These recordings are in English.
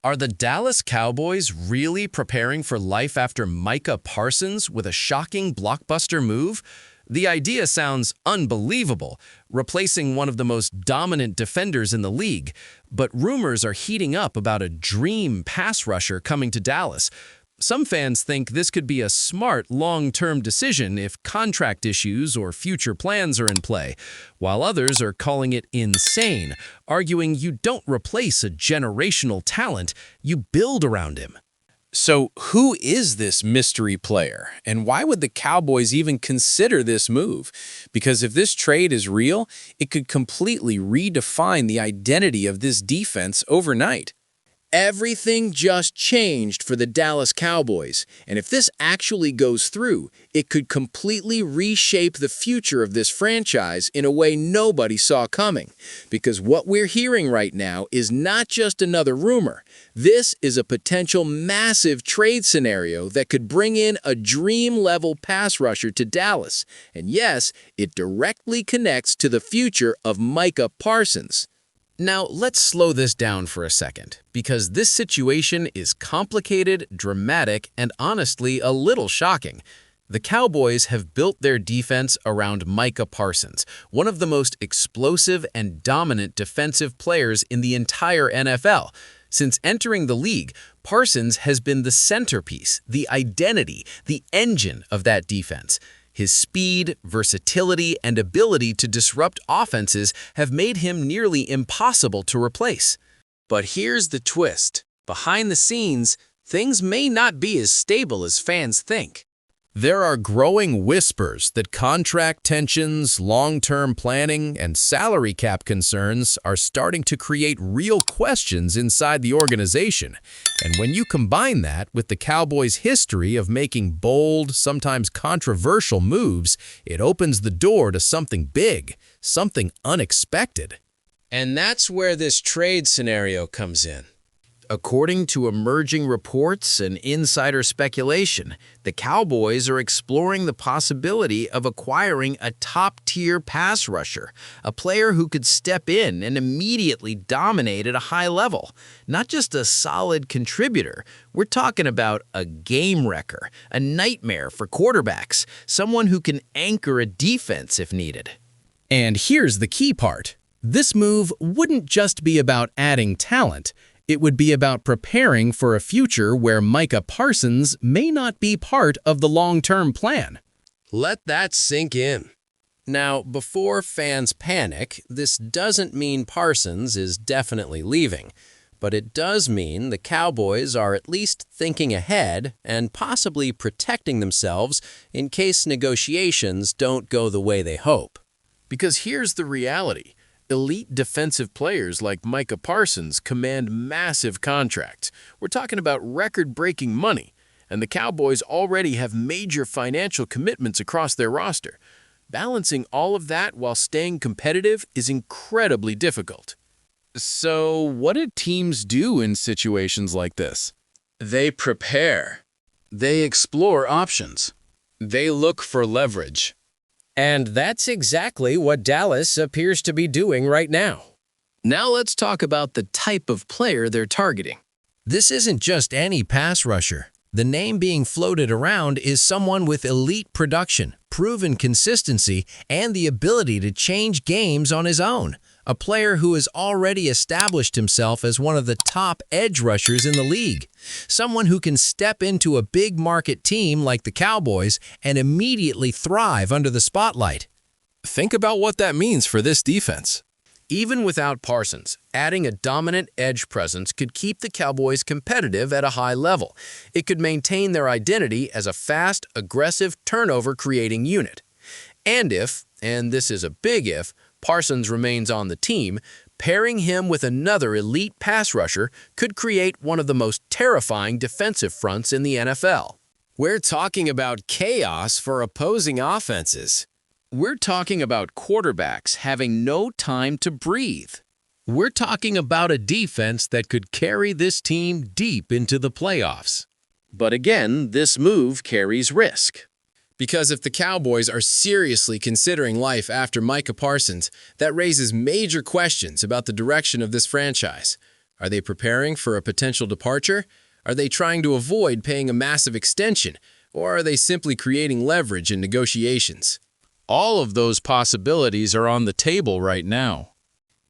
Are the Dallas Cowboys really preparing for life after Micah Parsons with a shocking blockbuster move? The idea sounds unbelievable, replacing one of the most dominant defenders in the league, but rumors are heating up about a dream pass rusher coming to Dallas. Some fans think this could be a smart long-term decision if contract issues or future plans are in play, while others are calling it insane, arguing you don't replace a generational talent, you build around him. So who is this mystery player, and why would the Cowboys even consider this move? Because if this trade is real, it could completely redefine the identity of this defense overnight. Everything just changed for the Dallas Cowboys, and if this actually goes through, it could completely reshape the future of this franchise in a way nobody saw coming. Because what we're hearing right now is not just another rumor. This is a potential massive trade scenario that could bring in a dream-level pass rusher to Dallas. And yes, it directly connects to the future of Micah Parsons. Now, let's slow this down for a second, because this situation is complicated, dramatic, and honestly a little shocking. The Cowboys have built their defense around Micah Parsons, one of the most explosive and dominant defensive players in the entire NFL. Since entering the league, Parsons has been the centerpiece, the identity, the engine of that defense. His speed, versatility, and ability to disrupt offenses have made him nearly impossible to replace. But here's the twist. Behind the scenes, things may not be as stable as fans think. There are growing whispers that contract tensions, long-term planning, and salary cap concerns are starting to create real questions inside the organization. And when you combine that with the Cowboys' history of making bold, sometimes controversial moves, it opens the door to something big, something unexpected. And that's where this trade scenario comes in. According to emerging reports and insider speculation, the Cowboys are exploring the possibility of acquiring a top-tier pass rusher, a player who could step in and immediately dominate at a high level. Not just a solid contributor, we're talking about a game wrecker, a nightmare for quarterbacks, someone who can anchor a defense if needed. And here's the key part. This move wouldn't just be about adding talent. It would be about preparing for a future where Micah Parsons may not be part of the long-term plan. Let that sink in. Now, before fans panic, this doesn't mean Parsons is definitely leaving, but it does mean the Cowboys are at least thinking ahead and possibly protecting themselves in case negotiations don't go the way they hope. Because here's the reality. Elite defensive players like Micah Parsons command massive contracts. We're talking about record-breaking money, and the Cowboys already have major financial commitments across their roster. Balancing all of that while staying competitive is incredibly difficult. So, what do teams do in situations like this? They prepare. They explore options. They look for leverage. And that's exactly what Dallas appears to be doing right now. Now let's talk about the type of player they're targeting. This isn't just any pass rusher. The name being floated around is someone with elite production, proven consistency, and the ability to change games on his own. A player who has already established himself as one of the top edge rushers in the league. Someone who can step into a big market team like the Cowboys and immediately thrive under the spotlight. Think about what that means for this defense. Even without Parsons, adding a dominant edge presence could keep the Cowboys competitive at a high level. It could maintain their identity as a fast, aggressive, turnover-creating unit. And if, and this is a big if, Parsons remains on the team, pairing him with another elite pass rusher could create one of the most terrifying defensive fronts in the NFL. We're talking about chaos for opposing offenses. We're talking about quarterbacks having no time to breathe. We're talking about a defense that could carry this team deep into the playoffs. But again, this move carries risk. Because if the Cowboys are seriously considering life after Micah Parsons, that raises major questions about the direction of this franchise. Are they preparing for a potential departure? Are they trying to avoid paying a massive extension? Or are they simply creating leverage in negotiations? All of those possibilities are on the table right now.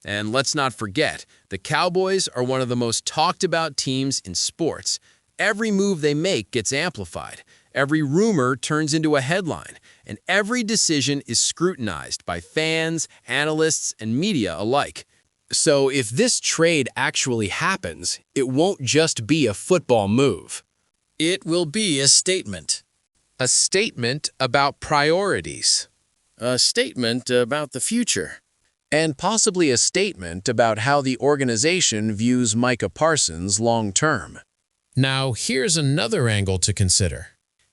And let's not forget, the Cowboys are one of the most talked about teams in sports. Every move they make gets amplified. Every rumor turns into a headline, and every decision is scrutinized by fans, analysts, and media alike. So if this trade actually happens, it won't just be a football move. It will be a statement. A statement about priorities. A statement about the future. And possibly a statement about how the organization views Micah Parsons long-term. Now, here's another angle to consider.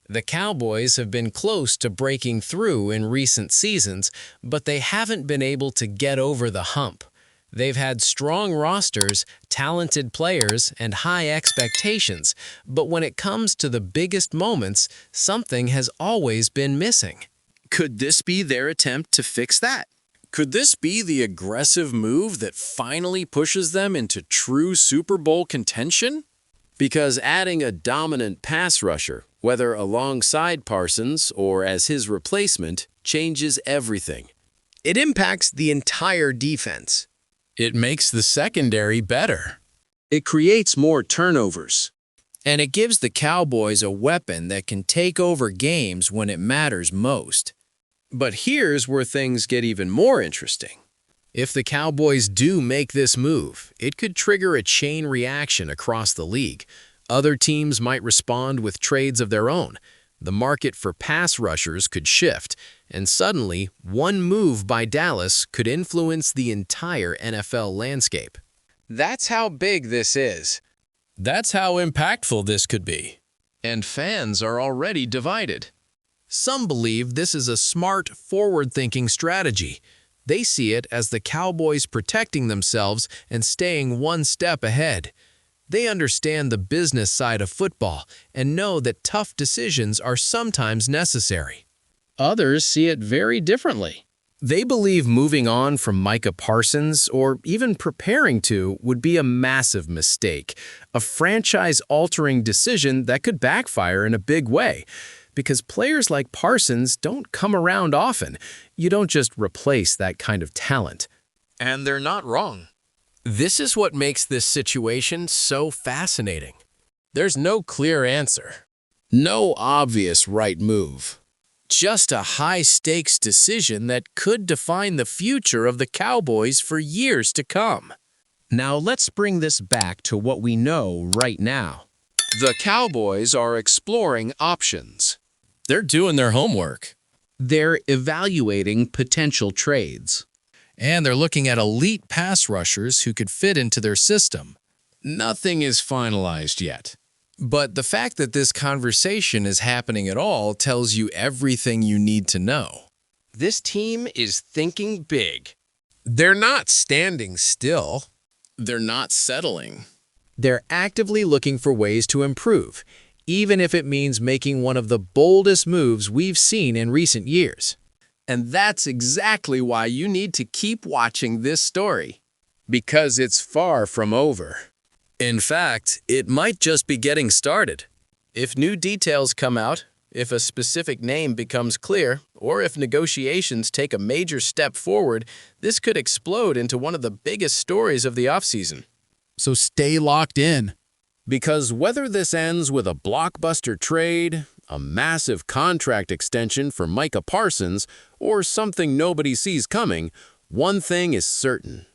The Cowboys have been close to breaking through in recent seasons, but they haven't been able to get over the hump. They've had strong rosters, talented players, and high expectations, but when it comes to the biggest moments, something has always been missing. Could this be their attempt to fix that? Could this be the aggressive move that finally pushes them into true Super Bowl contention? Because adding a dominant pass rusher, whether alongside Parsons or as his replacement, changes everything. It impacts the entire defense. It makes the secondary better. It creates more turnovers. And it gives the Cowboys a weapon that can take over games when it matters most. But here's where things get even more interesting. If the Cowboys do make this move, it could trigger a chain reaction across the league. Other teams might respond with trades of their own. The market for pass rushers could shift, and suddenly, one move by Dallas could influence the entire NFL landscape. That's how big this is. That's how impactful this could be. And fans are already divided. Some believe this is a smart, forward-thinking strategy. They see it as the Cowboys protecting themselves and staying one step ahead. They understand the business side of football and know that tough decisions are sometimes necessary. Others see it very differently. They believe moving on from Micah Parsons, or even preparing to, would be a massive mistake, a franchise-altering decision that could backfire in a big way. Because players like Parsons don't come around often. You don't just replace that kind of talent. And they're not wrong. This is what makes this situation so fascinating. There's no clear answer. No obvious right move. Just a high-stakes decision that could define the future of the Cowboys for years to come. Now let's bring this back to what we know right now. The Cowboys are exploring options. They're doing their homework. They're evaluating potential trades. And they're looking at elite pass rushers who could fit into their system. Nothing is finalized yet. But the fact that this conversation is happening at all tells you everything you need to know. This team is thinking big. They're not standing still. They're not settling. They're actively looking for ways to improve, even if it means making one of the boldest moves we've seen in recent years. And that's exactly why you need to keep watching this story. Because it's far from over. In fact, it might just be getting started. If new details come out, if a specific name becomes clear, or if negotiations take a major step forward, this could explode into one of the biggest stories of the offseason. So stay locked in. Because whether this ends with a blockbuster trade, a massive contract extension for Micah Parsons, or something nobody sees coming, one thing is certain.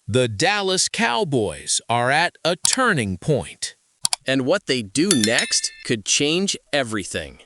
The Dallas Cowboys are at a turning point. And what they do next could change everything.